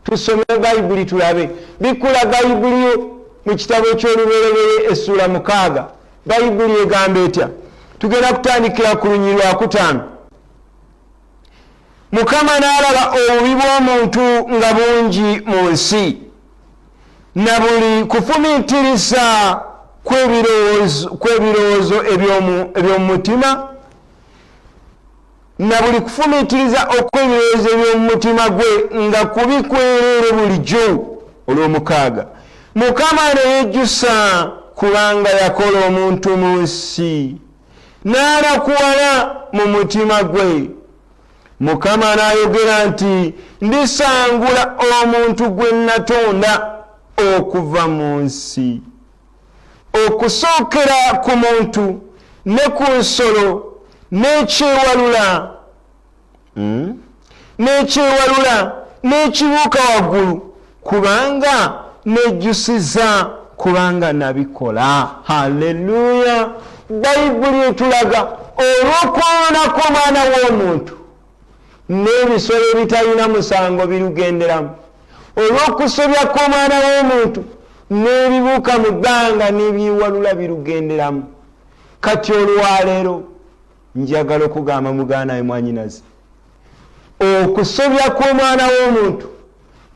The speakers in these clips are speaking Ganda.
tusome bayibuli tulabe bikulaga bayibuli mu kitabo ky'olubereberye essula 6 bayibuli egamba etya tugenda kutandikira ku lunyiriri lwa 5 Mukama n'alaba obubi bw'omuntu nga bungi mu nsi na buli kufumiitiriza kw'ebirowoozo eby'omu mutima na buli kufumiitiriza okw'ebirowoozo eby'omu mutima gwe nga kubikwerere bulijjo olw'omukaaga Mukama ne yejjusa kubanga yakola omuntu mu nsi n'anakuwala mu mutima gwe Mukama n'ayogera nti ndisangula omuntu gwe natonda okuva mu nsi okusookera ku muntu ne ku nsolo n'ekyewalula n'ekibuuka waggulu kubanga nejjusiza kubanga nabikola. Haleluya! Bayibuli etulaga olw'okwonoonako omwana w'omuntu n'ebisolo ebitalina musango birugenderamu olw'okusobya kw'omwana w'omuntu n'ebibuuka mu bbanga n'ebyewalula birugenderamu. Kati olwaleero njagala okugamba muganda we mwanyinaze okusobya kw'omwana w'omuntu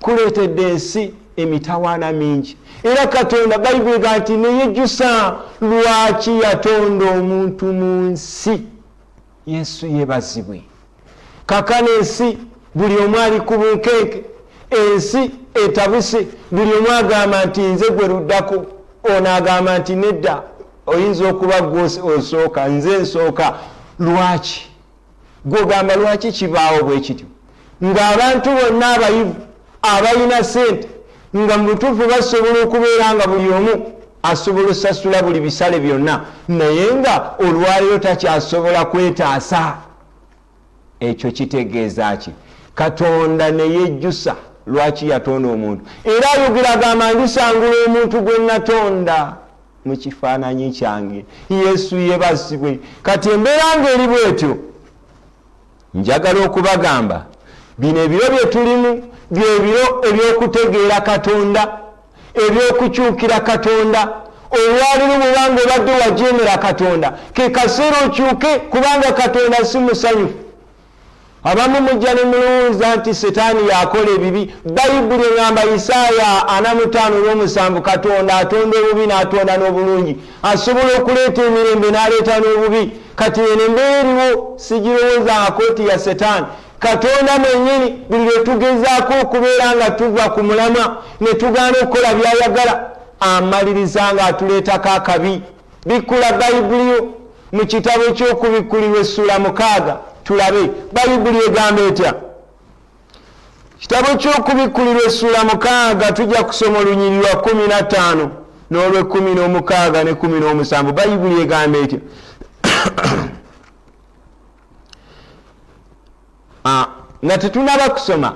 kuleetedde ensi emitawaana mingi era Katonda bayibuli ega nti neyejjusa lwaki yatonda omuntu mu nsi. Yesu yeebazibwe. Kakano ensi buli omu ali ku bunkenke ensi etabuse buli omu agamba nti nze gwe luddako ono agamba nti nedda oyinza okuba osooka nze nsooka. Lwaki gwogamba lwaki kibaawo bwe kityo ng'abantu bonna abayivu abalina sente nga mu butuufu basobola okubeera nga buli omu asobola osasula buli bisale byonna naye nga olwaleero takyasobola kwetaasa? Ekyo kitegeeza ki? Katonda ne yejjusa lwaki yatonda omuntu era ayogera agamba ndisangula omuntu gwe natonda mu kifaananyi kyange. Yesu yeebazibwe. Kati embeera ng'eri bwetyo njagala okubagamba bino ebiro bye tulimu byebiro eby'okutegeera Katonda eby'okukyukira Katonda. Olwaleero bw'obanga obadde wajeemera Katonda ke kaseera okyuke kubanga Katonda si musanyufu. Abamu mujja ne mulowooza nti Setaani yakola ebibi. Bayibuli engamba Isaaya 45:7 Katonda atonda obubi n'atonda n'obulungi asobola okuleeta emirembe n'aleeta n'obubi. Kati eno embeera eriwo sigirowoozangako nti ya Setaani. Katonda mwennyini buli lwe tugezaako okubeera nga tuva ku mulamwa ne tugaana okukola by'ayagala amaliriza nga atuleetako akabi. Bikkula bayibuli mu kitabo ky'okubikkulirwa essula 6 tulabe bayibuli egamba etya. Kitabo ky'okubikkulirwa essula 6 tujja kusoma olunyiriri lwa 15 n'olw'16 ne 17. Bayibuli egamba etya. Nga tetunaba kusoma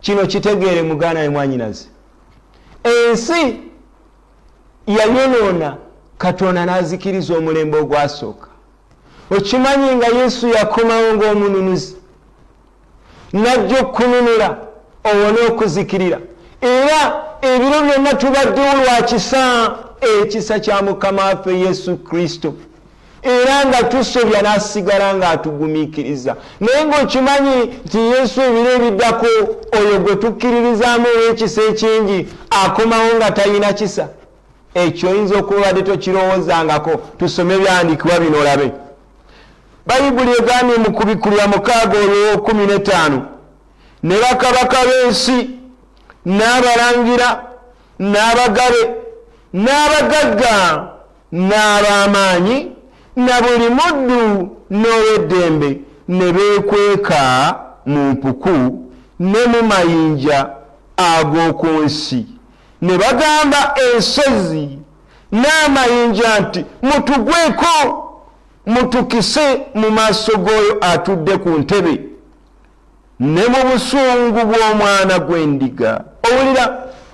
kino kitegeere muganda we mwanyinaze. Ensi yayonoona Katonda n'azikiriza omulembe ogwasooka. Okimanyi nga Yesu yakomawo ng'omununuzi n'ajja okununula owone okuzikirira era ebiro byonna tubaddewo lwa ekisa kya Mukama waffe Yesu Kristo era nga tusobya n'asigala ng'atugumiikiriza. Naye ng'okimanyi nti Yesu ebiro ebiddako oyo gwe tukkiririzaamu olw'ekisa ekingi akomawo nga talina kisa. Ekyo oyinza okubadde tokirowoozangako. Tusome ebyawandiikibwa bino olabe. Bayibuli egambye mu kubikkulirwa 6:15 ne bakabaka b'ensi n'abalangira n'abagabe n'abagagga n'ab'amaanyi na buli muddu n'ow'eddembe ne beekweka mu mpuku ne mu mayinja ag'oku nsi ne bagamba ensozi n'amayinja nti mutugweko mutukise mu maaso g'oyo atudde ku ntebe ne mu busungu bw'omwana gw'endiga. Owulira,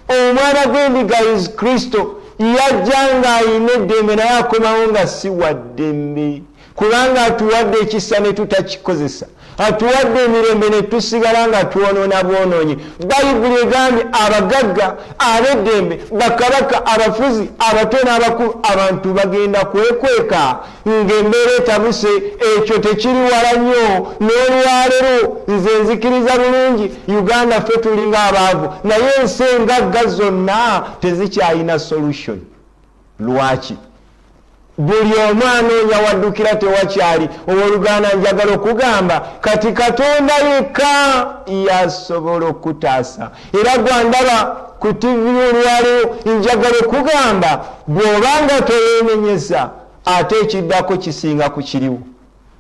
omwana gw'endiga is Kristo. Yajja ng'ayina eddembe naye akomawo nga si wa ddembe kubanga atuwadde ekisa ne tutakikozesa. atuwadde emirembe ne tusigala nga twonoona bwonoonyi. Bayibuli egambye abagagga, ab'eddembe, bakabaka, abafuzi, abato n'abakulu, abantu bagenda kwekweka ng'embeera etabuse. Ekyo tekiri wala nnyo. N'olwaleero nze nzikiriza bulungi Uganda ffe tulinga abaavu, naye ensi engagga zonna tezikyalina solution. Lwaki? Buli omu anoonya waddukira tewakyali. Owooluganda njagala okugamba kati Katonda yekka yasobola okutaasa. Era gwandaba ku TV olwaleero njagala okugamba bw'obanga toyeenenyeza ate ekiddako kisinga ku kiriwo.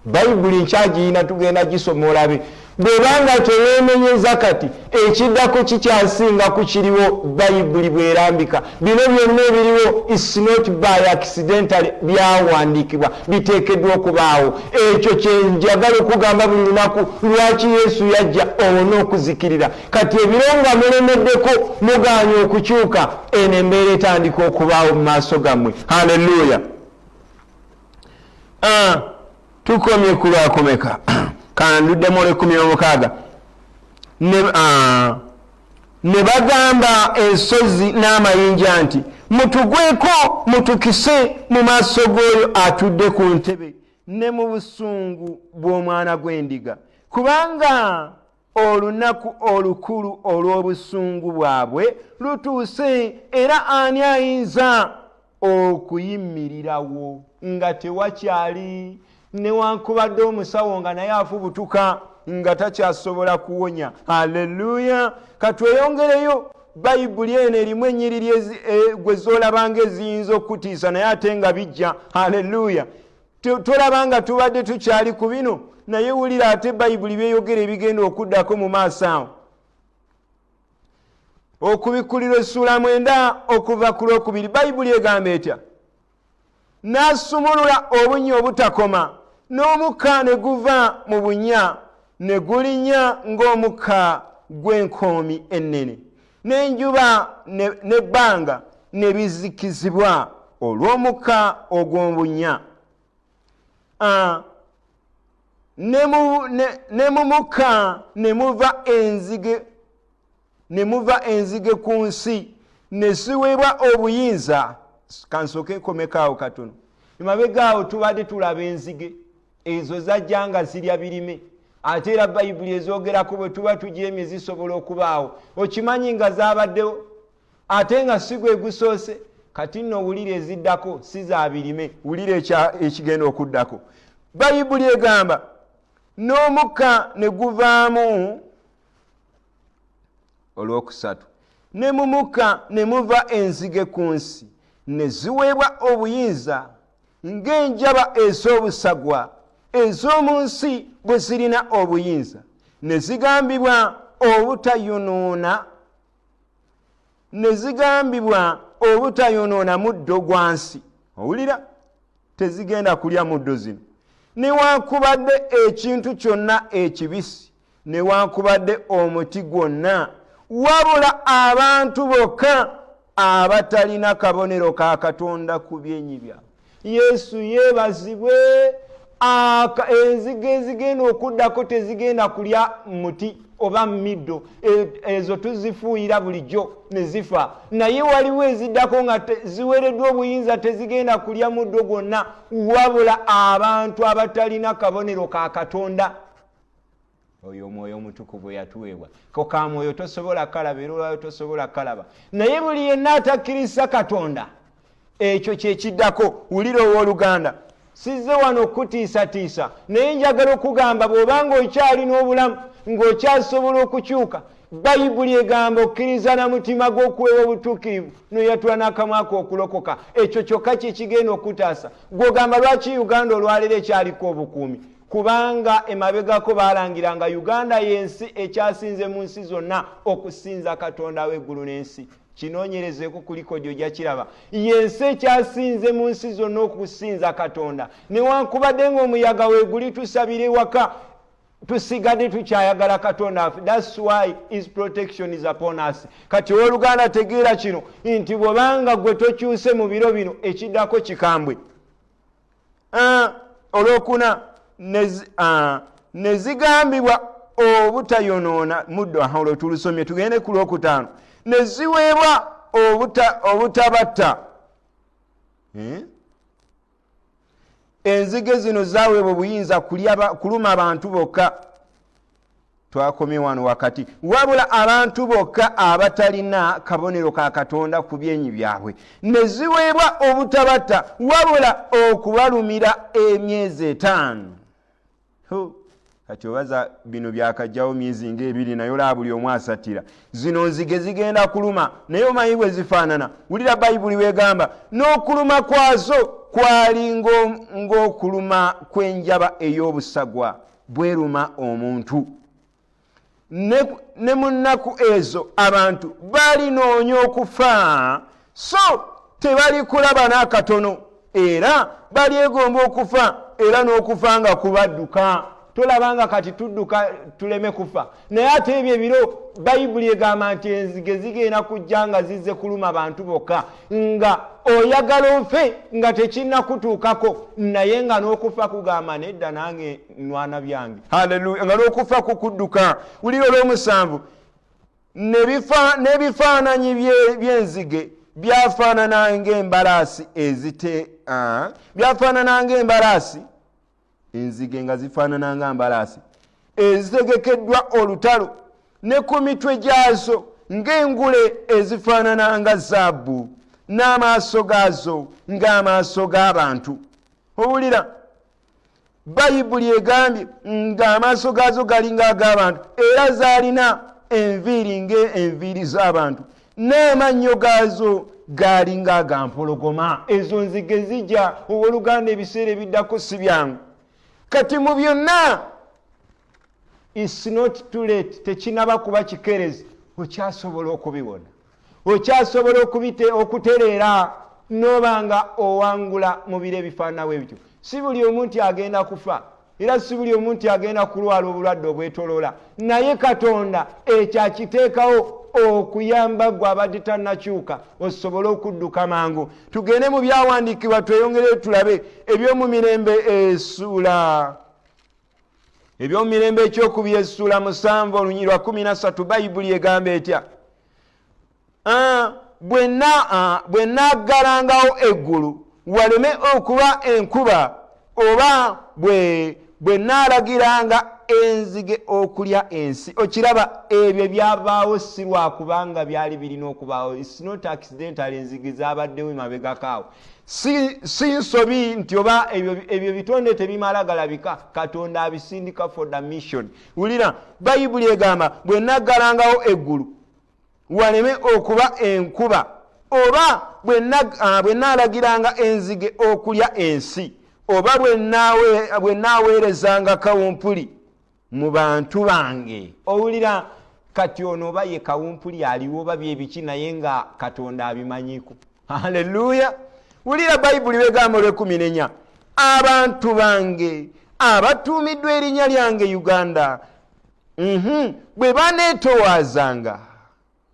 Bayibuli nkyagiyina tugenda gisoma olabe. Bw'obanga toyeenenyeza kati ekiddako kikyasinga ku kiriwo. Bayibuli bw'erambika bino byonna ebiriwo is not by accidentally, byawandiikibwa, biteekeddwa okubaawo. Ekyo kyenjagala okugamba buli lunaku. Lwaki Yesu yajja owone okuzikirira? Kati ebiro nga mulemeddeko mugaanye okukyuka, eno embeera etandika okubaawo mu maaso gammwe. Haleluya. Tukomye ku lwakomeka kanduddemu 16. Ne bagamba ensozi n'amayinja nti mutugweko mutukise mu maaso g'oyo atudde ku ntebe ne mu busungu bw'omwana gw'endiga, kubanga olunaku olukulu olw'obusungu bwabwe lutuuse, era ani ayinza okuyimirirawo? Nga tewakyali newankubadde omusawo nga naye afubutuka nga takyasobola kuwonya. Haleluya. Katweyongereyo. Bayibuli eno erimu ennyiriri gwe zoolabanga eziyinza okutiisa naye ate nga bijja. Haleluya. Tolaba nga tubadde tukyali ku bino, naye wulira ate Bayibuli byeyogera ebigenda okuddako mu maaso awo. Okubikkulirwa essula 9 okuva ku 2. Bayibuli egamba etya? N'asumulula obunnya obutakoma, n'omukka ne guva mu bunnya ne gulinnya ng'omukka gw'enkoomi ennene, n'enjuba n'ebbanga ne bizikizibwa olw'omukka ogw'obunnya. Ne mu mukka ne muva enzige ku nsi, ne ziweebwa obuyinza. Kansooke nkomekaawo katono. Emabegaawo tubadde tulaba enzige ezo zajja nga zirya birime, ate era Bayibuli ezoogerako bwe tuba tujeemye zisobola okubaawo. Okimanyi nga zaabaddewo ate nga si gwe gusoose. Kati nno wulira eziddako si za birime, wulira ekigenda okuddako. Bayibuli egamba n'omukka ne guvaamu, 3, ne mu mukka ne muva enzige ku nsi, ne ziweebwa obuyinza ng'enjaba ez'obusagwa ez'omu nsi bwe zirina obuyinza, ne zigambibwa obutayonoona muddo gwa nsi. Owulira? Tezigenda kulya muddo zino. Newankubadde ekintu kyonna ekibisi, newankubadde omuti gwonna, wabula abantu bokka abatalina kabonero ka Katonda ku byenyi byabwe. Yesu yeebazibwe. Enzige ezigenda okuddako tezigenda kulya muti oba middo, ezo tuzifuuyira bulijjo ne zifa. Naye waliwo eziddako nga ziweereddwa obuyinza, tezigenda kulya muddo gwonna, wabula abantu abatalina kabonero ka Katonda. Oyo Mwoyo Omutukuvu yatuweebwa. Ko ka mwoyo tosobola kalaba era olwayo tosobola kalaba. Naye buli yenna atakkiriza Katonda, ekyo kyekiddako. Wulira owooluganda, sizze wano okutiisatiisa, naye njagala okugamba bw'obanga okyalina obulamu ng'okyasobola okukyuka, Bayibuli egamba okkiriza na mutima gw'okuweebwa obutuukirivu n'oyatula n'akamwa ko okulokoka. Ekyo kyokka kye kigenda okutaasa. Gw'ogamba lwaki Uganda olwaleero ekyaliko obukuumi? Kubanga emabegako baalangiranga Uganda y'ensi ekyasinze mu nsi zonna okusinza Katonda w'eggulu n'ensi. Kinoonyerezeeko kuliko ojja kiraba. Y'ensi ekyasinze mu nsi zonna okusinza Katonda. Newankubadde ng'omuyaga weeguli tusabire waka, tusigadde tukyayagala Katonda waffe. That's why his protection is upon us. Kati owooluganda tegeera kino nti bw'obanga gwe tokyuse mu biro bino ekiddako kikambwe. Olwokuna ne zigambibwa obutayonoona muddo olwo tulusomye tugende ku lwokutaano ne ziweebwa obutabatta enzige zino zaweebwa obuyinza kuluma abantu bokka twakomye wano wakati wabula abantu bokka abatalina kabonero ka Katonda ku byenyi byabwe ne ziweebwa obutabatta wabula okubalumira emyezi 5 kati obaza bino byakajjawo myezi ng'ebiri nayo laba buli omu asatira zino nzige zigenda kuluma naye omanyi bwe zifaanana wulira bayibuli weegamba n'okuluma kwazo kwali ng'okuluma kw'enjaba ey'obusagwa bweruma omuntu ne mu nnaku ezo abantu balinoonya okufa so tebali kulaba n'akatono era balyegomba okufa era n'okufa nga kubadduka tolabanga kati tudduka tuleme kufa naye ate ebyo ebiro bayibuli egamba nti enzige zigenda kujja nga zizze kuluma abantu bokka nga oyagala ofe nga tekinnakutuukako naye nga n'okufa kugamba nedda nange nwana byange haleluya nga n'okufa kukudduka wulira olw'omusanvu n'ebifaananyi by'enzige byafaanana ng'embalaasi byafaanana ng'embalaasi enzige nga zifaanana nga mbalaasi ezitegekeddwa olutalo ne ku mitwe gyazo ng'engule ezifaanana nga zaabu n'amaaso gaazo ng'amaaso g'abantu owulira bayibuli egambye ng'amaaso gaazo gali ng'ag'abantu era zaalina enviiri ng'enviiri z'abantu n'amannyo gaazo gaali ng'agampologoma ezo nzige zijja owooluganda ebiseera ebiddako si byangu kati mu byonna it's not too late tekinaba kuba kikerezi okyasobola okubiwona okyasobola okutereera n'obanga owangula mu biro ebifaananawo ebityo si buli omuntu agenda kufa era si buli omuntu agenda kulwala obulwadde obwetoloola naye Katonda ekyo akiteekawo okuyamba gwe abadde tannakyuka osobole okudduka mangu tugende mu byawandiikibwa tweyongere tulabe ebyomumirembe ekyokubiri essuula 7 olunyiriri lwa 13 bayibuli egamba etya bwe naggalangawo eggulu waleme okuba enkuba oba bwe naalagiranga enzige okulya ensi okiraba ebyo byabaawo si lwakubanga byali birina okubaawo it's not accidental enzige zabaddewo emabegakaawo si nsobi nti oba ebyo bitonde tebimala galabika Katonda abisindika for the mission wulira bayibuli egamba bwe naggalangawo eggulu waleme okuba enkuba oba bwe naalagiranga enzige okulya ensi oba bwe naaweerezanga kawumpuli mu bantu bange owulira kati ono oba ye kawumpuli aliwo oba byebiki naye nga Katonda abimanyiko haleluya wulira bayibuli begamba olw'14 abantu bange abatuumiddwa erinnya lyange Uganda bwe baneetowaazanga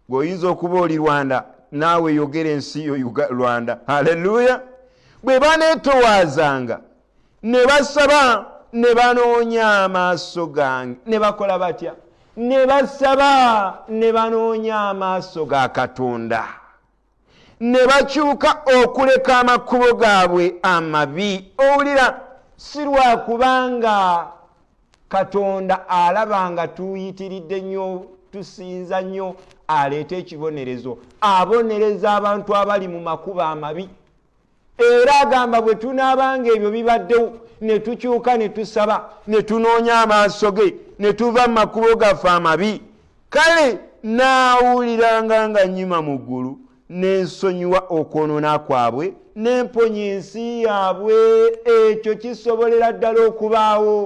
gweoyinza okuba oli Rwanda naawe yogera ensi yo Rwanda haleluya bwe baneetowaazanga ne basaba ne banoonya amaaso gange ne bakola batya ne basaba ne banoonya amaaso ga Katonda ne bakyuka okuleka amakubo gaabwe amabi owulira si lwakubanga Katonda alaba nga tuyitiridde nnyo tusinza nnyo aleeta ekibonerezo abonereza abantu abali mu makubo amabi era agamba bwe tunaabanga ebyo bibaddewo ne tukyuka ne tusaba ne tunoonya amaaso ge ne tuva mu makubo gaffe amabi kale naawuliranga nga nnyima mu ggulu n'ensonyiwa okwonoona kwabwe n'emponya ensi yaabwe ekyo kisobolera ddala okubaawo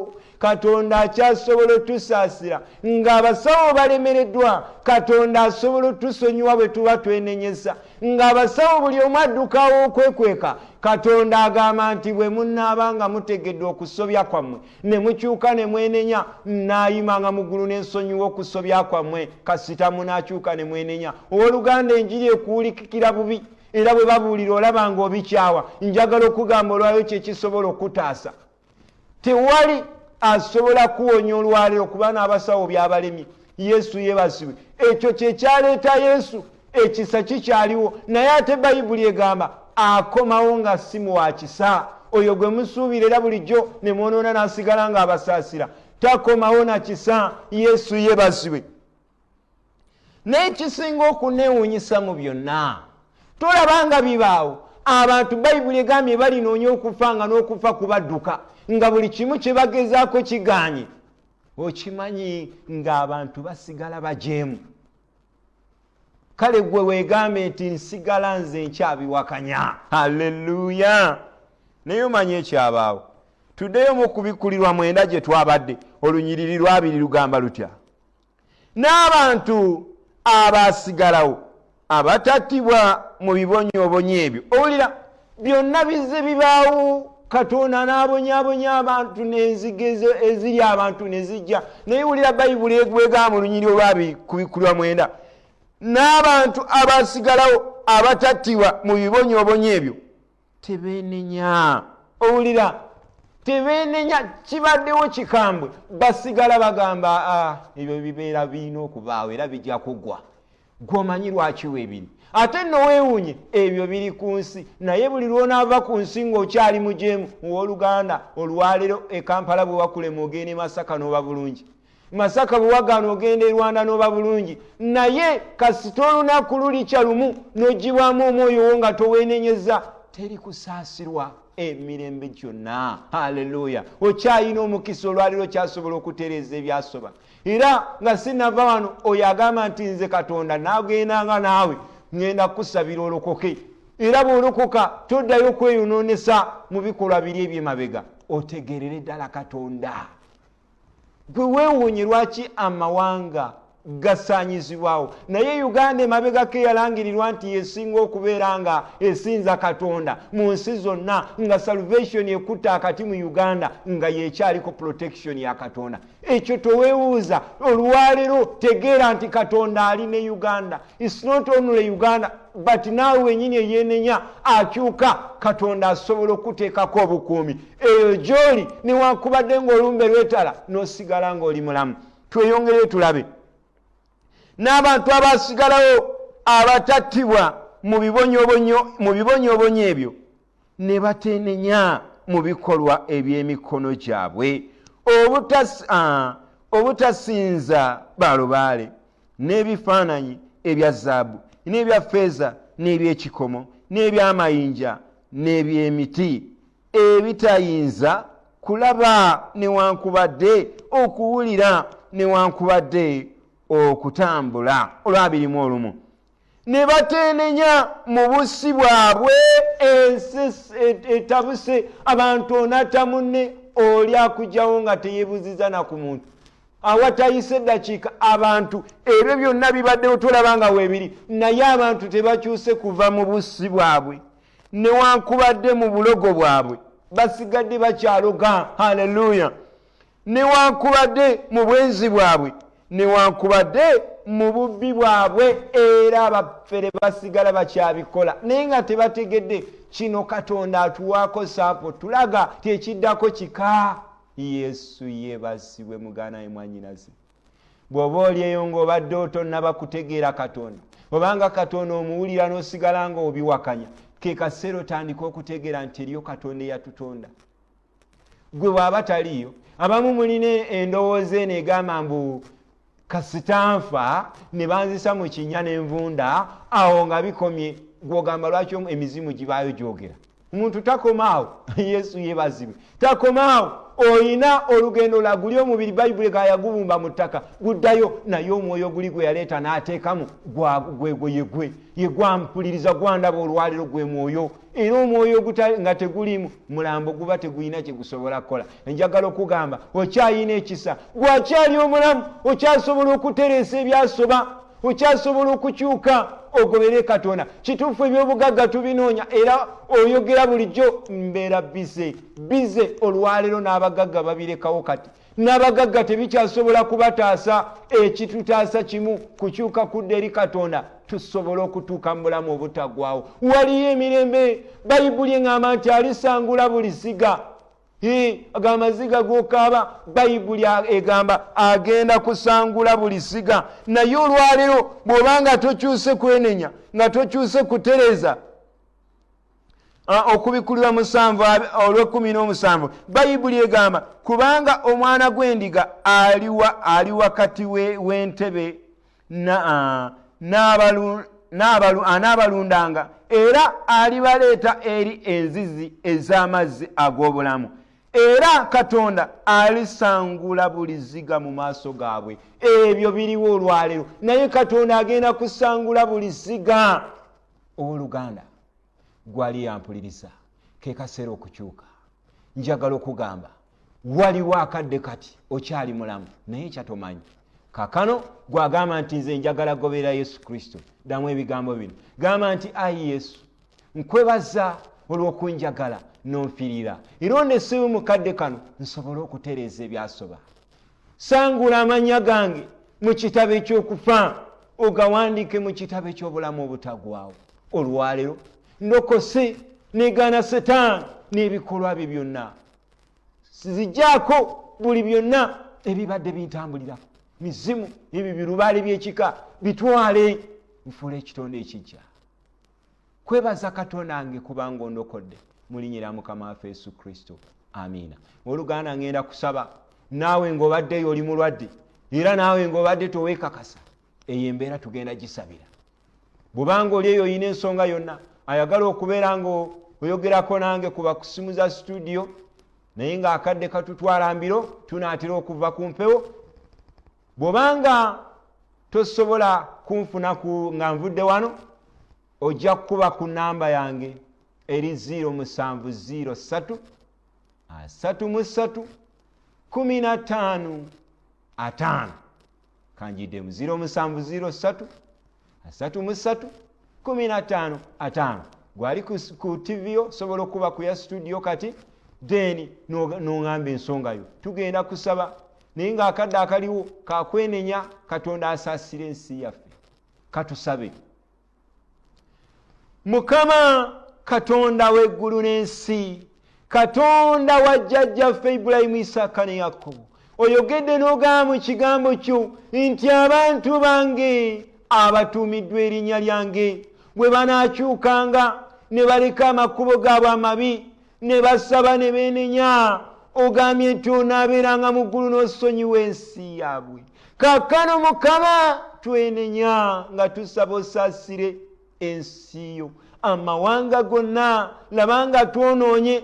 Katonda akyasobola otusaasira ng'abasawo balemereddwa Katonda asobola otusonyiwa bwe tuba twenenyesa ng'abasawo buli omu addukawo okwekweka Katonda agamba nti bwe munnaabanga mutegedde okusobya kwammwe ne mukyuka ne mwenenya nnaayimanga mu ggulu n'ensonyiwa okusobya kwammwe kasita munaakyuka ne mwenenya owooluganda enjiri ekuwulikikira bubi era bwe babuulira olaba ng'obikyawa njagala okugamba olwayo kye kisobola okutaasa tewali asobola kuwonya olwaleero kuba n'abasawo byabalemi. Yesu yeebazibwe. Ekyo kye kyaleeta Yesu, ekisa kikyaliwo, naye ate Bayibuli egamba akomawo nga si wa kisa. Oyo gwe musuubira era bulijjo ne mwonoona n'asigala ng'abasaasira, takomawo na kisa. Yesu yeebazibwe. Naye kisinga okuneewuunyisa mu byonna, tolabanga bibaawo abantu Bayibuli egambye balinoonya okufa nga n'okufa kubadduka, nga buli kimu kye bagezaako kiganye. Okimanyi ng'abantu basigala bajeemu. Kale gwe weegambe nti nsigala nze nkyabiwakanya. Haleluya! Naye omanyi ekyabaawo. Tuddeyo mu kubikulirwa 9 gye twabadde, olunyiriri 2 lugamba lutya: n'abantu abasigalawo abatattibwa mu bibonyoobonyo ebyo. Owulira, byonna bizze bibaawo, Katonda n'abonyaabonya abantu n'enzige eziri abantu ne zijja. Naye wulira Bayibuli egwegamba mu lunyiriri 2 kubikulirwa 9, n'abantu abasigalawo abatattibwa mu bibonyoobonyo ebyo tebeenenya. Owulira, tebeenenya, kibaddewo kikambwe, basigala bagamba ebyo bibeera birina okubaawo era bijja kugwa. Gw'omanyi lwaki weebiri. Ate nno weewuunye, ebyo biri ku nsi, naye buli lw'onaava ku nsi ng'okyali mujeemu. Owooluganda olwaleero e Kampala bwe wakulema ogenda e Masaka n'oba bulungi, Masaka bwe wagaana ogenda e Rwanda n'oba bulungi, naye kasita olunaku lulikya lumu n'ogibwamu omwoyo wo nga toweenenyeza, teri kusaasirwa emirembe gyonna. Haleluya! Okyayina omukisa olwaleero kyasobola okutereeza ebyasoba. Era nga sinava wano oyo agamba nti nze Katonda n'agendanga naawe ngenda kusabira olokoke, era bw'olokoka toddayo kweyonoonesa mu bikolwa biri eby'emabega, otegerere ddala Katonda. Gwe weewuunye lwaki amawanga gasaanyizibwawo, naye Uganda emabega ke yalangirirwa nti yesinga okubeera nga esinza Katonda mu nsi zonna, nga salvation ekutta akati mu Uganda nga yekyaliko protection ya Katonda. Ekyo toweewuuza, olwaleero tegeera nti Katonda ali ne Uganda. It's not only Uganda, but naawe wenyini eyeenenya akyuka, Katonda asobola okuteekako obukuumi. Eyo gy'oli newankubadde ng'olumbe lwetala n'osigala ng'oli mulamu. Tweyongere tulabe. N'abantu abasigalawo abatattibwa mu bibonyoobonyo ebyo ne bateenenya mu bikolwa eby'emikono gyabwe, obutasinza balubaale n'ebifaananyi ebya zaabu n'ebya ffeeza n'ebyekikomo n'ebyamayinja n'ebyemiti ebitayinza kulaba newankubadde okuwulira newankubadde okutambula. 21 ne bateenenya mu bussi bwabwe, ensi etabuse, abantu onatta munne oli akugyawo nga teyeebuziza na ku muntu awatayise eddakiika. Abantu ebyo byonna bibaddewo, tolaba nga weebiri, naye abantu tebakyuse kuva mu bussi bwabwe newankubadde mu bulogo bwabwe, basigadde bakyaloga. Haleluya! Newankubadde mu bwenzi bwabwe newankubadde mu bubbi bwabwe, era abafere basigala bakyabikola, naye nga tebategedde kino Katonda atuwaako saapo, tulaga tekiddako kika. Yesu yeebazibwe mugana we mwannyinaze. Bw'oba olyeyo ng'obadde otonnaba kutegeera Katonda, obanga Katonda omuwulira n'osigala nga obiwakanya, ke kaseera otandika okutegeera nti eriyo Katonda eyatutonda. Gwe bw'aba taliyo, abamu mulina endowooza eno egamba mbu kasita nfa ne banzisa mu kinnya n'envunda, awo nga bikomye. Gw'ogamba lwaki emizimu gibaayo gyogera? Omuntu takomaawo. Yesu yeebazibwe, takomaawo. Oyina olugendo lwaguli omubiri Bayibuli ga yagubumba mu ttaka, guddayo, naye omwoyo guli gwe yaleeta n'ateekamu ye gwampuliriza, gwandaba olwaleero gwe mwoyo. Era omwoyo nga tegulimu mulambo guba tegulina kye gusobola kukola. Njagala okugamba okyayina ekisa, gwakyali omulamu, okyasobola okutereesa ebyasoba, okyasobola okukyuka ogobere Katonda. Kituufu ebyobugagga tubinoonya era oyogera bulijjo mbeera bize olwaleero n'abagagga babirekawo kati. N'abagagga tebikyasobola kubataasa, ekitutaasa kimu kukyuka kudda eri Katonda tusobole okutuuka mu bulamu obutaggwaawo. Waliyo emirembe, Bayibuli eŋŋamba nti alisangula buli siga. agamba amaziga g'okaaba bayibuli egamba agenda kusangula buli ziga. Naye olwaleero bw'obanga tokyuse kwenenya nga tokyuse kutereza okubikulirwa 7:17 bayibuli egamba kubanga omwana gw'endiga ali wakati w'entebe anaabalundanga era alibaleeta eri enzizi ez'amazzi ag'obulamu. Era Katonda alisangula buli ziga mu maaso gaabwe. Ebyo biriwo olwaleero, naye Katonda agenda kusangula buli ziga. Owooluganda gwali yampuliriza, ke kaseera okukyuka. Njagala okugamba waliwo akadde kati okyali mulamu naye kyatomanyi. Kakano gwagamba nti nze njagala goberera Yesu Kristo, ddamu ebigambo bino. Gamba nti ayi Yesu, nkwebaza olw'okunjagala n'onfirira, era onneseewo mu kadde kano nsobole okutereeza ebyasoba. Sangula amannya gange mu kitabo eky'okufa, ogawandiike mu kitabo eky'obulamu obutagwawo. Olwaleero ndokose negaana Setaani n'ebikolwa bye byonna. Sizijjaako buli byonna ebibadde bintambulirako. Mizimu, ebyo birubaale by'ekika bitwale, nfuule ekitonde ekijja. Kwebaza Katonda wange kubanga ondokodde mu linnya lya Mukama waffe Yesu Kristo. Amiina. Oluganda ngenda kusaba naawe ng'obaddeyo oli mulwadde era naawe ng'obadde toweekakasa, eyo embeera tugenda gisabira. Bw'obanga oli eyo oyina ensonga yonna ayagala okubeera ng'oyogerako nange kuba ku ssimu za studio naye ng'akadde katutwala mbiro tunaatera okuva ku mpewo. Bw'obanga tosobola kunfuna nga nvudde wano, ojja kukuba ku namba yange eri 0703 33 15 5. Kanjiddemu 0703 33 15 5. Gwali ku TV osobola okuba ku ya studio kati then n'ongamba ensonga yo. Tugenda kusaba naye ng'akadde akaliwo kakwenenya Katonda asaasira ensi yaffe. Katusabe. Mukama Katonda w'eggulu n'ensi, Katonda wa jjajjaffe Ibulayimu, Isaaka ne Yakobo, oyogedde n'ogamba mu kigambo kyo nti abantu bange abatuumiddwa erinnya lyange bwe banaakyukanga ne baleka amakubo gaabwe amabi ne basaba ne beenenya, ogambye nti onaabeeranga mu ggulu n'osonyiwa ensi yaabwe. Kaakano Mukama twenenya nga tusaba osaasire ensi yo. Amawanga gonna labanga twonoonye,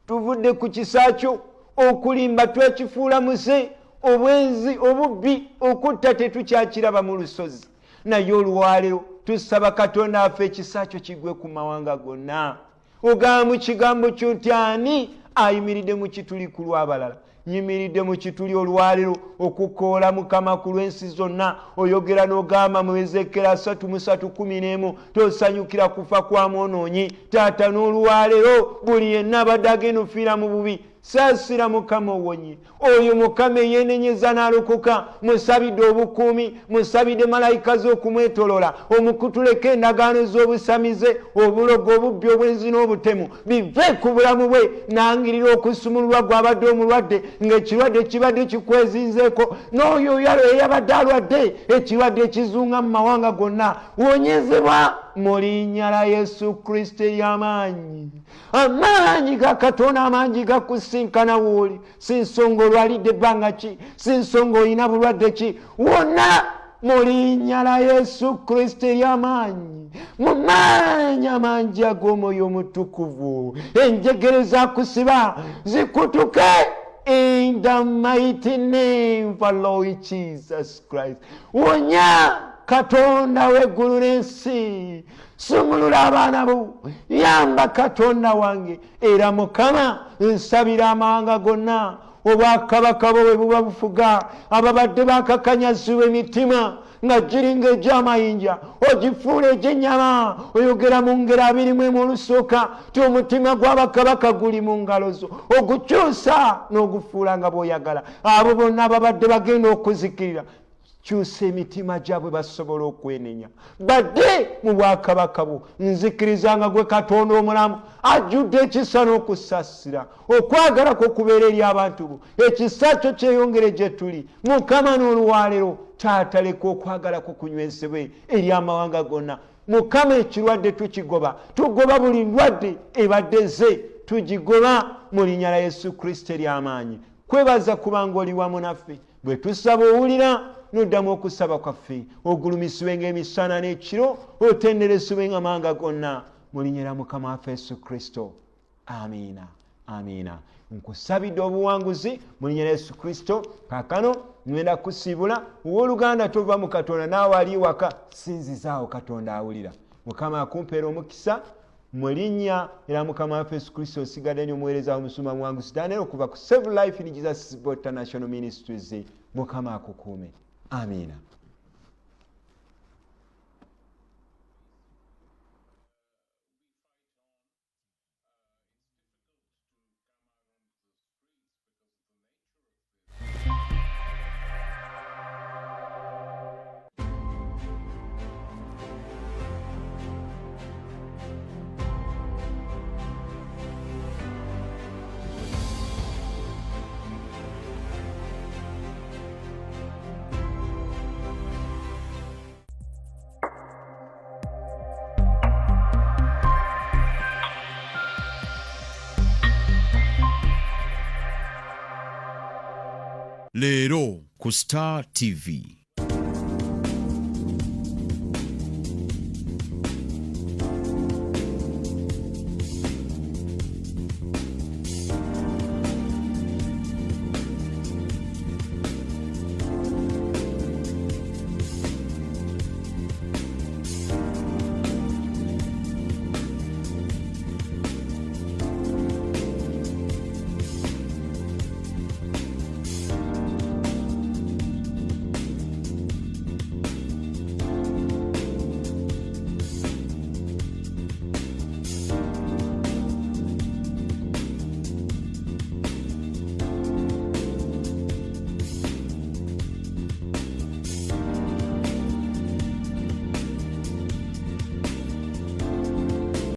tuvudde ku kisa kyo, okulimba twekifuula muze, obwenzi obubbi okutta tetukyakiraba mu lusozi. Naye olwaleero tusaba Katonda waffe ekisa kyo kigwe ku mawanga gonna. Ogamba mu kigambo kyo nti ani ayimiridde mu kituli ku lw'abalala? Nyimiridde mu kituli olwaleero okukoola Mukama ku lw'ensi zonna. Oyogera n'ogamba mu Ezekiel 3:11 tosanyukira kufa kwa mwonoonyi. Taata n'olwaleero buli yenna abadde agenda okufiira mu bubi, saasira Mukama owonye. Oyo Mukama eyeenenyeza n'alokoka, musabidde obukuumi, musabidde malayika ze okumwetolola, omukutuleko endagaano z'obusamize, obulogo, obubbi, obwenzi n'obutemu bive ku bulamu bwe, n'angirira okusumululwa gw'abadde omulwadde ng'ekirwadde kibadde kikwezinzeeko, n'oyo eyabadde alwadde ekirwadde ekizunga mu mawanga gonna, wonyezebwa mu linnya la Yesu Kristo ery'amaanyi. Amaanyi ga Katonda amangi gakusinkana w'oli. Si nsonga olwalidde ebbanga ki, si nsonga olina bulwadde ki, wonna mu linnya la Yesu Kristo ery'amaanyi, mu maanyi amangi ag'omwoyo omutukuvu, enjegere zakusiba zikutuke in the mighty name of Lord Jesus Christ. Wonya Katonda w'eggulu n'ensi, sumulula abaana bo, yamba Katonda wange. Era Mukama nsabira amawanga gonna obwakabaka bwo bwe buba bufuga, ababadde bakakanyazibwa emitima nga giringa egy'amayinja, ogifuula egy'ennyama. Oyogera mu ngero 21 olusooka ti omutima gw'abakabaka guli mu ngalo zo, ogukyusa n'ogufuula nga bw'oyagala. Abo bonna ababadde bagenda okuzikirira, kyusa emitima gyabwe basobola okwenenya badde mu bwakabaka bwo. Nzikirizanga gwe Katonda omulamu ajjudde ekisa n'okusaasira, okwagala kwo okubeera eri abantu bo, ekisa kyo kyeyongere gye tuli. Mukama n'olwaleero Taata leka okwagala kwo kunywezebwe eri amawanga gonna. Mukama ekirwadde tukigoba, tugoba buli ndwadde ebadde ze, tugigoba mu linnya la Yesu Kristo ery'amaanyi. Kwebaza kubanga oli wamu naffe, bwe tusaba owulira n'oddamu okusaba kwaffe, ogulumisibwe ng'emisana n'ekiro, otenderesebwe ng'amawanga gonna mu linnya lya Mukama waffe Yesu Kristo. Amiina, amiina. Nkusabidde obuwanguzi mu linnya lya Yesu Kristo. Kaakano ngenda kusiibula owooluganda tova mu Katonda, naawe ali waka sinzizaawo Katonda awulira. Mukama akumpeera omukisa mu linnya era Mukama waffe Yesu Kristo. Osigadde nnyo omuweereza Omusumba Muwanguzi Daniel okuva ku Save Life in Jesus International Ministries. Mukama akukuume. Amiina. Leero ku Star TV.